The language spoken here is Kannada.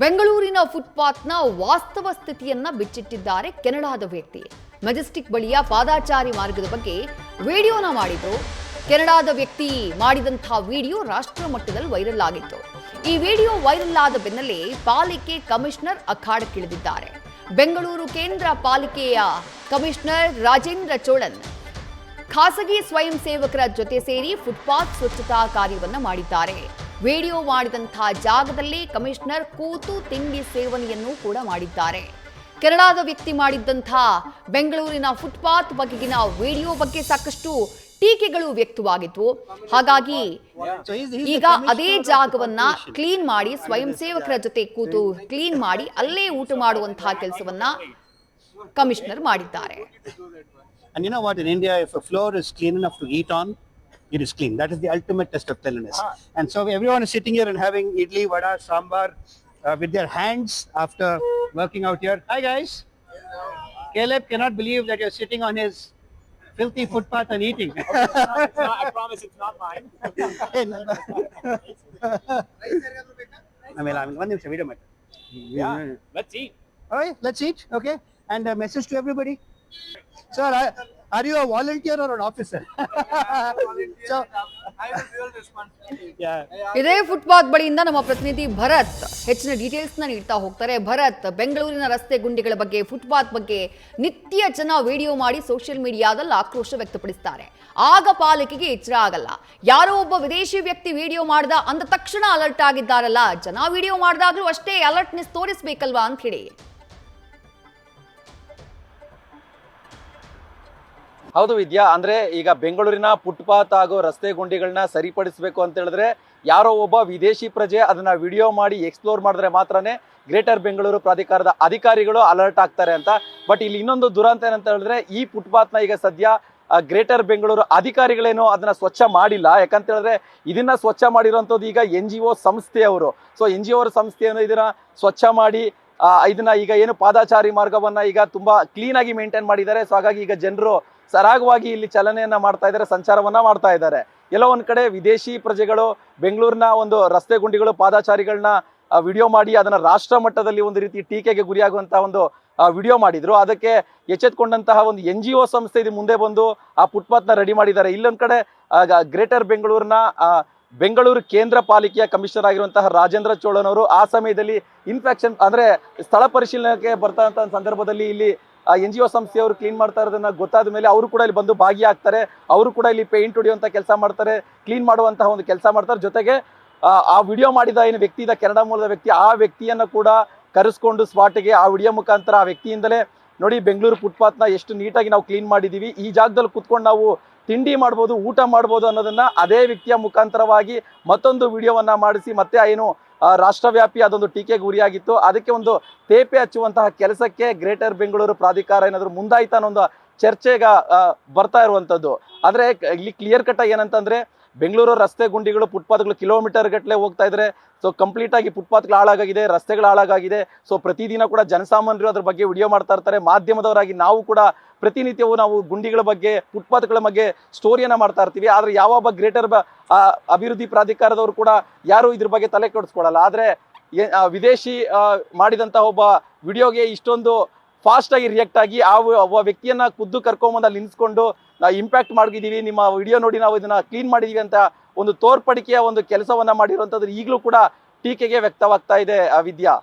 ಬೆಂಗಳೂರಿನ ಫುಟ್ಪಾತ್ನ ವಾಸ್ತವ ಸ್ಥಿತಿಯನ್ನ ಬಿಚ್ಚಿಟ್ಟಿದ್ದಾರೆ ಕೆನಡಾದ ವ್ಯಕ್ತಿ. ಮೆಜೆಸ್ಟಿಕ್ ಬಳಿಯ ಪಾದಾಚಾರಿ ಮಾರ್ಗದ ಬಗ್ಗೆ ವಿಡಿಯೋನ ಮಾಡಿದ್ರು. ಕೆನಡಾದ ವ್ಯಕ್ತಿ ಮಾಡಿದಂತಹ ವಿಡಿಯೋ ರಾಷ್ಟ್ರ ಮಟ್ಟದಲ್ಲಿ ವೈರಲ್ ಆಗಿತ್ತು. ಈ ವಿಡಿಯೋ ವೈರಲ್ ಆದ ಬೆನ್ನಲ್ಲೇ ಪಾಲಿಕೆ ಕಮಿಷನರ್ ಅಖಾಡಕ್ಕಿಳಿದಿದ್ದಾರೆ. ಬೆಂಗಳೂರು ಕೇಂದ್ರ ಪಾಲಿಕೆಯ ಕಮಿಷನರ್ ರಾಜೇಂದ್ರ ಚೋಳನ್ ಖಾಸಗಿ ಸ್ವಯಂ ಸೇವಕರ ಜೊತೆ ಸೇರಿ ಫುಟ್ಪಾತ್ ಸ್ವಚ್ಛತಾ ಕಾರ್ಯವನ್ನ ಮಾಡಿದ್ದಾರೆ. ವಿಡಿಯೋ ಮಾಡಿದಂತಹ ಜಾಗದಲ್ಲಿ ಕಮಿಷನರ್ ಕೂತು ತಿಂಡಿ ಸೇವನೆಯನ್ನು ಕೂಡ ಮಾಡಿದ್ದಾರೆ. ಕೆನಡಾದ ವ್ಯಕ್ತಿ ಮಾಡಿದ್ದಂತಹ ಬೆಂಗಳೂರಿನ ಫುಟ್ಪಾತ್ ಬಗೆಗಿನ ವಿಡಿಯೋ ಬಗ್ಗೆ ಸಾಕಷ್ಟು ಟೀಕೆಗಳು ವ್ಯಕ್ತವಾಗಿದ್ವು. ಹಾಗಾಗಿ ಈಗ ಅದೇ ಜಾಗವನ್ನ ಕ್ಲೀನ್ ಮಾಡಿ ಸ್ವಯಂ ಸೇವಕರ ಜೊತೆ ಕೂತು ಕ್ಲೀನ್ ಮಾಡಿ ಅಲ್ಲೇ ಊಟ ಮಾಡುವಂತಹ ಕೆಲಸವನ್ನ ಕಮಿಷನರ್ ಮಾಡಿದ್ದಾರೆ. And you know what, in India, if a floor is clean enough to eat on, it is clean. That is the ultimate test of cleanliness. And so everyone is sitting here and having idli, vada, sambar with their hands after working out here. Hi guys. Caleb cannot believe that you're sitting on his filthy footpath and eating. I promise it's not mine. One minute, video mat. Yeah, let's eat. All right, let's eat. Okay. And a message to everybody. Sir, are you a volunteer or an officer? So, I have real responsibility. yeah. ಇದೇ ಫುಟ್ಪಾತ್ ಬಳಿಯಿಂದ ನಮ್ಮ ಪ್ರತಿನಿಧಿ ಭರತ್ ಹೆಚ್ಚಿನ ಡೀಟೇಲ್ಸ್ ನೀಡ್ತಾ ಹೋಗ್ತಾರೆ. ಭರತ್, ಬೆಂಗಳೂರಿನ ರಸ್ತೆ ಗುಂಡಿಗಳ ಬಗ್ಗೆ, ಫುಟ್ಪಾತ್ ಬಗ್ಗೆ ನಿತ್ಯ ಜನ ವಿಡಿಯೋ ಮಾಡಿ ಸೋಷಿಯಲ್ ಮೀಡಿಯಾದಲ್ಲಿ ಆಕ್ರೋಶ ವ್ಯಕ್ತಪಡಿಸ್ತಾರೆ. ಆಗ ಪಾಲಿಕೆಗೆ ಎಚ್ಚರ ಆಗಲ್ಲ. ಯಾರೋ ಒಬ್ಬ ವಿದೇಶಿ ವ್ಯಕ್ತಿ ವಿಡಿಯೋ ಮಾಡ್ದ ಅಂದ ತಕ್ಷಣ ಅಲರ್ಟ್ ಆಗಿದ್ದಾರಲ್ಲ, ಜನ ವಿಡಿಯೋ ಮಾಡಿದಾಗ್ಲೂ ಅಷ್ಟೇ ಅಲರ್ಟ್ನೆಸ್ ತೋರಿಸ್ಬೇಕಲ್ವಾ ಅಂತ ಹೇಳಿ. ಹೌದು ವಿದ್ಯಾ, ಅಂದ್ರೆ ಈಗ ಬೆಂಗಳೂರಿನ ಫುಟ್ಪಾತ್ ಹಾಗೂ ರಸ್ತೆ ಗುಂಡಿಗಳನ್ನ ಸರಿಪಡಿಸಬೇಕು ಅಂತ ಹೇಳಿದ್ರೆ ಯಾರೋ ಒಬ್ಬ ವಿದೇಶಿ ಪ್ರಜೆ ಅದನ್ನ ವಿಡಿಯೋ ಮಾಡಿ ಎಕ್ಸ್ಪ್ಲೋರ್ ಮಾಡಿದ್ರೆ ಮಾತ್ರನೇ ಗ್ರೇಟರ್ ಬೆಂಗಳೂರು ಪ್ರಾಧಿಕಾರದ ಅಧಿಕಾರಿಗಳು ಅಲರ್ಟ್ ಆಗ್ತಾರೆ ಅಂತ. ಬಟ್ ಇಲ್ಲಿ ಇನ್ನೊಂದು ದುರಂತ ಏನಂತ ಹೇಳಿದ್ರೆ ಈ ಫುಟ್ಪಾತ್ನ ಈಗ ಸದ್ಯ ಗ್ರೇಟರ್ ಬೆಂಗಳೂರು ಅಧಿಕಾರಿಗಳೇನೋ ಅದನ್ನ ಸ್ವಚ್ಛ ಮಾಡಿಲ್ಲ. ಯಾಕಂತ ಹೇಳಿದ್ರೆ ಇದನ್ನ ಸ್ವಚ್ಛ ಮಾಡಿರುವಂಥದ್ದು ಈಗ NGO ಸಂಸ್ಥೆಯವರು. ಸೊ NGO ಸಂಸ್ಥೆಯನ್ನು ಇದನ್ನ ಸ್ವಚ್ಛ ಮಾಡಿ ಇದನ್ನ ಈಗ ಏನು ಪಾದಾಚಾರಿ ಮಾರ್ಗವನ್ನ ಈಗ ತುಂಬಾ ಕ್ಲೀನ್ ಆಗಿ ಮೇಂಟೈನ್ ಮಾಡಿದ್ದಾರೆ. ಸೊ ಹಾಗಾಗಿ ಈಗ ಜನರು ಸರಾಗವಾಗಿ ಇಲ್ಲಿ ಚಲನೆಯನ್ನ ಮಾಡ್ತಾ ಇದ್ದಾರೆ, ಸಂಚಾರವನ್ನ ಮಾಡ್ತಾ ಇದ್ದಾರೆ. ಎಲ್ಲೋ ಒಂದ್ ಕಡೆ ವಿದೇಶಿ ಪ್ರಜೆಗಳು ಬೆಂಗಳೂರಿನ ಒಂದು ರಸ್ತೆ ಗುಂಡಿಗಳು ಪಾದಾಚಾರಿಗಳನ್ನ ವಿಡಿಯೋ ಮಾಡಿ ಅದನ್ನ ರಾಷ್ಟ್ರ ಮಟ್ಟದಲ್ಲಿ ಒಂದು ರೀತಿ ಟೀಕೆಗೆ ಗುರಿಯಾಗುವಂತಹ ಒಂದು ವಿಡಿಯೋ ಮಾಡಿದ್ರು. ಅದಕ್ಕೆ ಎಚ್ಚೆತ್ಕೊಂಡಂತಹ ಒಂದು NGO ಸಂಸ್ಥೆ ಇದು ಮುಂದೆ ಬಂದು ಆ ಫುಟ್ಪಾತ್ ನ ರೆಡಿ ಮಾಡಿದ್ದಾರೆ. ಇಲ್ಲೊಂದ್ ಕಡೆ ಗ್ರೇಟರ್ ಬೆಂಗಳೂರಿನ ಬೆಂಗಳೂರು ಕೇಂದ್ರ ಪಾಲಿಕೆಯ ಕಮಿಷನರ್ ಆಗಿರುವಂತಹ ರಾಜೇಂದ್ರ ಚೋಳನ್ ಅವರು ಆ ಸಮಯದಲ್ಲಿ ಇನ್ಫೆಕ್ಷನ್ ಅಂದ್ರೆ ಸ್ಥಳ ಪರಿಶೀಲನೆಗೆ ಬರ್ತಾ ಸಂದರ್ಭದಲ್ಲಿ ಇಲ್ಲಿ NGO ಸಂಸ್ಥೆಯವರು ಕ್ಲೀನ್ ಮಾಡ್ತಾ ಇರೋದನ್ನ ಗೊತ್ತಾದ ಮೇಲೆ ಅವರು ಕೂಡ ಇಲ್ಲಿ ಬಂದು ಭಾಗಿಯಾಗ್ತಾರೆ. ಅವರು ಕೂಡ ಇಲ್ಲಿ ಪೇಂಟ್ ಹೊಡೆಯುವಂತ ಕೆಲಸ ಮಾಡ್ತಾರೆ, ಕ್ಲೀನ್ ಮಾಡುವಂತಹ ಒಂದು ಕೆಲಸ ಮಾಡ್ತಾರೆ. ಜೊತೆಗೆ ಆ ವಿಡಿಯೋ ಮಾಡಿದ ಏನು ವ್ಯಕ್ತಿ ಇದ್ದ ಕೆನಡಾ ಮೂಲದ ವ್ಯಕ್ತಿ, ಆ ವ್ಯಕ್ತಿಯನ್ನ ಕೂಡ ಕರೆಸ್ಕೊಂಡು ಸ್ಪಾಟ್ಗೆ ಆ ವಿಡಿಯೋ ಮುಖಾಂತರ ಆ ವ್ಯಕ್ತಿಯಿಂದಲೇ ನೋಡಿ ಬೆಂಗಳೂರು ಫುಟ್ಪಾತ್ನ ಎಷ್ಟು ನೀಟಾಗಿ ನಾವು ಕ್ಲೀನ್ ಮಾಡಿದೀವಿ, ಈ ಜಾಗದಲ್ಲಿ ಕುತ್ಕೊಂಡು ನಾವು ತಿಂಡಿ ಮಾಡ್ಬೋದು, ಊಟ ಮಾಡ್ಬೋದು ಅನ್ನೋದನ್ನ ಅದೇ ವ್ಯಕ್ತಿಯ ಮುಖಾಂತರವಾಗಿ ಮತ್ತೊಂದು ವಿಡಿಯೋವನ್ನ ಮಾಡಿಸಿ ಮತ್ತೆ ಏನು ರಾಷ್ಟ್ರವ್ಯಾಪಿ ಅದೊಂದು ಟೀಕೆಗೆ ಗುರಿಯಾಗಿತ್ತು. ಅದಕ್ಕೆ ಒಂದು ತೇಪೆ ಹಚ್ಚುವಂತಹ ಕೆಲಸಕ್ಕೆ ಗ್ರೇಟರ್ ಬೆಂಗಳೂರು ಪ್ರಾಧಿಕಾರ ಏನಾದ್ರು ಮುಂದಾಯ್ತಾ ಅನ್ನೋ ಒಂದು ಚರ್ಚೆಗ ಬರ್ತಾ ಇರುವಂತದ್ದು. ಆದ್ರೆ ಇಲ್ಲಿ ಕ್ಲಿಯರ್ ಕಟ್ ಏನಂತಂದ್ರೆ ಬೆಂಗಳೂರು ರಸ್ತೆ ಗುಂಡಿಗಳು ಫುಟ್ಪಾತ್ಗಳು ಕಿಲೋಮೀಟರ್ ಗಟ್ಟಲೆ ಹೋಗ್ತಾ ಇದ್ರೆ. ಸೊ ಕಂಪ್ಲೀಟ್ ಆಗಿ ಫುಟ್ಪಾತ್ಗಳು ಹಾಳಾಗಿದೆ, ರಸ್ತೆಗಳು ಹಾಳಾಗಿದೆ. ಸೊ ಪ್ರತಿದಿನ ಕೂಡ ಜನಸಾಮಾನ್ಯರು ಅದ್ರ ಬಗ್ಗೆ ವಿಡಿಯೋ ಮಾಡ್ತಾ ಇರ್ತಾರೆ. ಮಾಧ್ಯಮದವರಾಗಿ ನಾವು ಕೂಡ ಪ್ರತಿನಿತ್ಯವೂ ನಾವು ಗುಂಡಿಗಳ ಬಗ್ಗೆ ಫುಟ್ಪಾತ್ಗಳ ಬಗ್ಗೆ ಸ್ಟೋರಿಯನ್ನ ಮಾಡ್ತಾ ಇರ್ತೀವಿ. ಆದ್ರೆ ಯಾವೊಬ್ಬ ಗ್ರೇಟರ್ ಅಭಿವೃದ್ಧಿ ಪ್ರಾಧಿಕಾರದವರು ಕೂಡ ಯಾರು ಇದ್ರ ಬಗ್ಗೆ ತಲೆ ಕೆಡಿಸ್ಕೊಳ್ಳಲ್ಲ. ಆದ್ರೆ ವಿದೇಶಿ ಮಾಡಿದಂತಹ ಒಬ್ಬ ವಿಡಿಯೋಗೆ ಇಷ್ಟೊಂದು ಫಾಸ್ಟ್ ಆಗಿ ರಿಯಾಕ್ಟ್ ಆಗಿ ಒಬ್ಬ ವ್ಯಕ್ತಿಯನ್ನ ಖುದ್ದು ಕರ್ಕೊಂಬಂದು ಅಲ್ಲಿ ನಿಲ್ಸ್ಕೊಂಡು ನಾವು ಇಂಪ್ಯಾಕ್ಟ್ ಮಾಡಿದೀವಿ, ನಿಮ್ಮ ವಿಡಿಯೋ ನೋಡಿ ನಾವು ಇದನ್ನ ಕ್ಲೀನ್ ಮಾಡಿದೀವಿ ಅಂತ ಒಂದು ತೋರ್ಪಡಿಕೆಯ ಒಂದು ಕೆಲಸವನ್ನ ಮಾಡಿರುವಂತದ್ದು ಈಗಲೂ ಕೂಡ ಟೀಕೆಗೆ ವ್ಯಕ್ತವಾಗ್ತಾ ಇದೆ ವಿದ್ಯಾ.